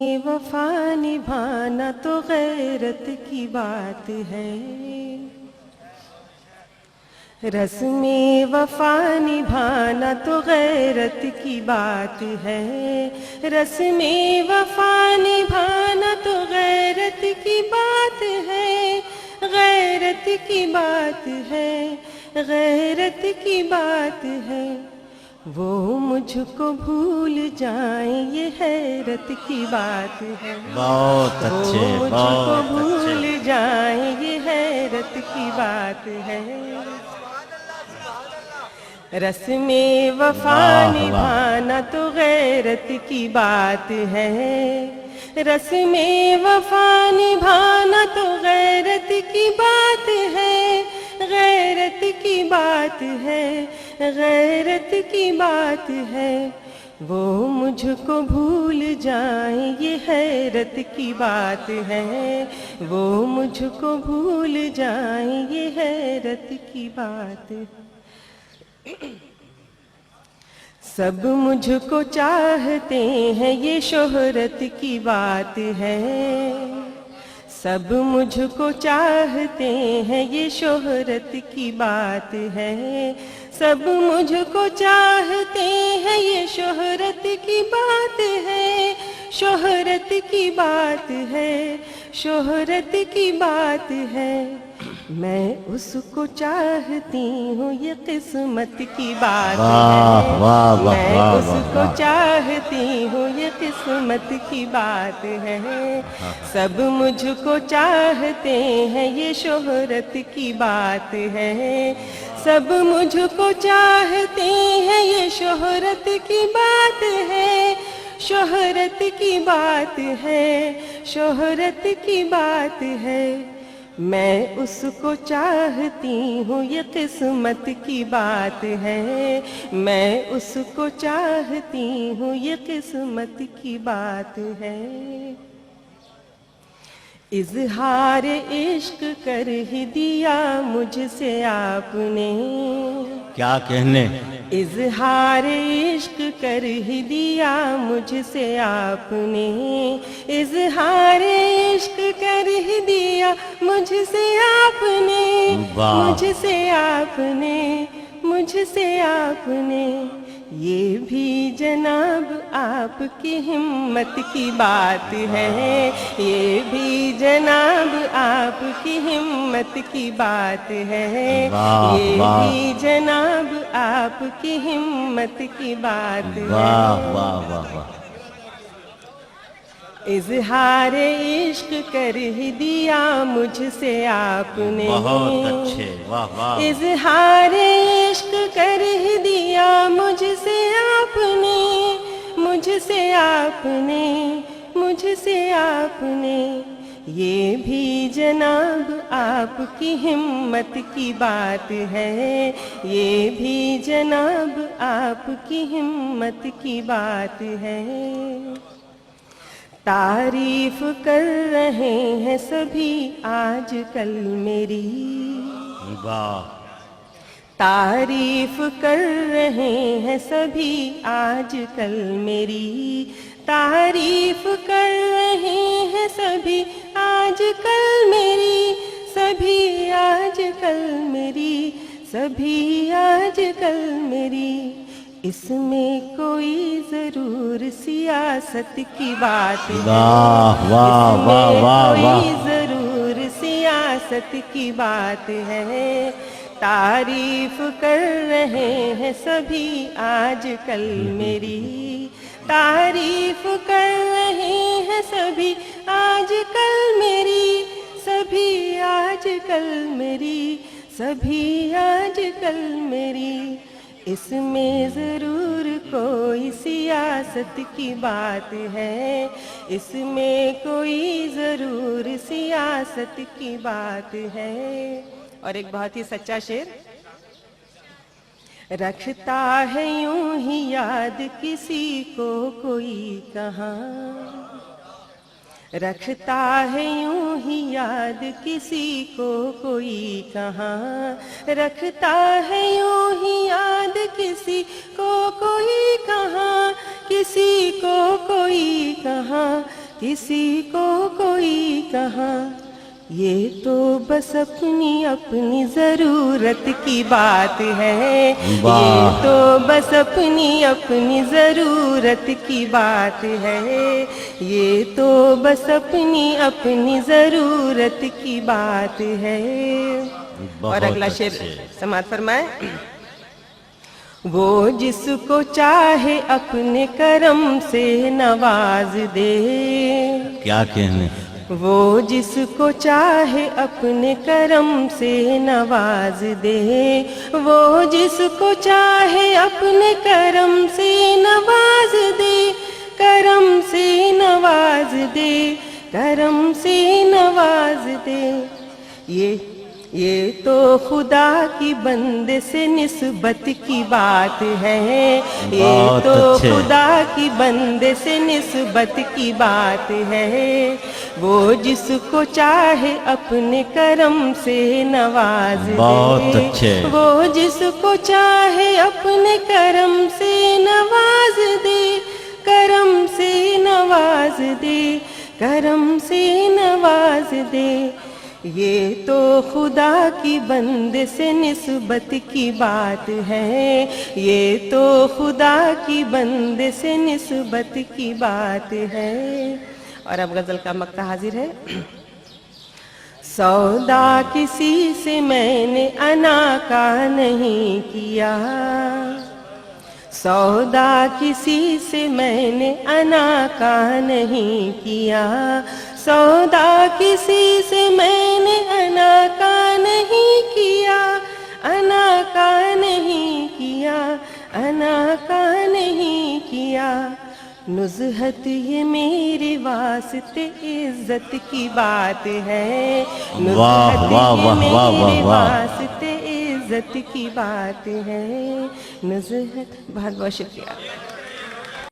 वफा निभाना तो गैरत की बात है, रस्में वफा निभाना तो गैरत की बात है, रस्में वफा निभाना तो गैरत की बात है, गैरत की बात है, गैरत की बात है। वो मुझको भूल जाएं ये हैरत की बात है। बहुत अच्छे, वो मुझको बहुत भूल अच्छे। जाएं ये हैरत की बात है। रस्में वफा वाह, वाह। निभाना तो गैरत की बात है, रस्में वफा निभाना तो गैरत की बात है, गैरत की बात है, गैरत की बात है। वो मुझको भूल जाएं ये हैरत की बात है, वो मुझको भूल जाएं ये हैरत की बात है। सब मुझको चाहते हैं ये शोहरत की बात है, सब मुझको चाहते हैं ये शोहरत की बात है, सब मुझको चाहते हैं ये शोहरत की बात है, शोहरत की बात है, शोहरत की बात है। मैं उसको चाहती हूँ ये किस्मत की बात वाह, है, वाह, वाह, मैं वाह, उसको वाह। चाहती हूँ ये किस्मत की बात है, सब मुझको चाहते हैं ये शोहरत की बात है, सब मुझको चाहते हैं ये शोहरत की बात है, शोहरत की बात है, शोहरत की बात है। मैं उसको चाहती हूँ ये किस्मत की बात है, मैं उसको चाहती हूँ ये किस्मत की बात है। इजहार इश्क कर ही दिया मुझसे आपने, क्या कहने। इजहार इश्क कर ही दिया मुझसे आपने, इजहार इश्क कर ही दिया मुझसे आपने, वाह। मुझसे आपने, मुझसे आपने। ये भी जनाब आपकी हिम्मत की बात है, ये भी जनाब आपकी हिम्मत की बात है, वाह, ये वाह। भी जनाब आपकी हिम्मत की बात वाह, है। वाह, वाह, वाह। इजहार इश्क कर ही दिया मुझसे आपने, बहुत अच्छे, वाह, वाह। इजहार इश्क कर ही दिया मुझसे आपने, मुझसे आपने, मुझसे आपने। ये भी जनाब आपकी हिम्मत की बात है, ये भी जनाब आपकी हिम्मत की बात है। तारीफ कर रहे हैं सभी आजकल मेरी, वाह। तारीफ कर रहे हैं सभी आजकल मेरी, तारीफ कर रहे हैं सभी आजकल मेरी, सभी आजकल मेरी, सभी आजकल मेरी। इसमें कोई जरूर सियासत की बात है, वाह, वाह, वाह, वाह, इसमें वाह। कोई जरूर सियासत की बात है। तारीफ कर रहे हैं सभी आजकल मेरी, तारीफ कर रहे हैं सभी आजकल मेरी, सभी आजकल मेरी, सभी आजकल मेरी। इसमें जरूर कोई सियासत की बात है, इसमें कोई जरूर सियासत की बात है। और एक बहुत ही सच्चा शेर, रखता है यूं ही याद किसी को कोई कहाँ, रखता है यूं ही याद किसी को कोई कहाँ, रखता है यूं ही याद किसी को कोई कहाँ, किसी को कोई कहाँ, किसी को कोई कहाँ, ये तो बस अपनी अपनी जरूरत की बात है। वाह। ये तो बस अपनी अपनी जरूरत की बात है। ये तो बस अपनी अपनी जरूरत की बात है। और अगला शेर समाअत फरमाए। वो जिसको चाहे अपने करम से नवाज दे। क्या कहने, वो जिसको चाहे अपने करम से नवाज दे। वो जिसको चाहे अपने करम से नवाज दे। करम से नवाज दे, करम से नवाज दे। ये तो खुदा की बंदे से निस्बत की बात है। ये बहुत तो अच्छे। खुदा की बंदे से निस्बत की बात है। वो जिसको चाहे अपने करम से नवाज दे। बहुत अच्छे। वो जिसको चाहे अपने करम से नवाज दे। करम से नवाज दे, करम से नवाज दे। ये तो खुदा की बंदे से निस्बत की बात है। ये तो खुदा की बंदे से निस्बत की बात है। और अब गजल का मक्ता हाजिर है। सौदा किसी से मैंने अना का नहीं किया। सौदा किसी से मैंने अना का नहीं किया। सौदा किसी से मैंने अना का नहीं किया। अना का नहीं किया, अना का नहीं किया। नुज़हत ये मेरे वास्ते इज्जत की बात है। वाह, नुज़हत वाह, ये वाह, वाह, वाह, मेरे वाह। वास्ते इज्जत की बात है। नुज़हत। बहुत बहुत शुक्रिया।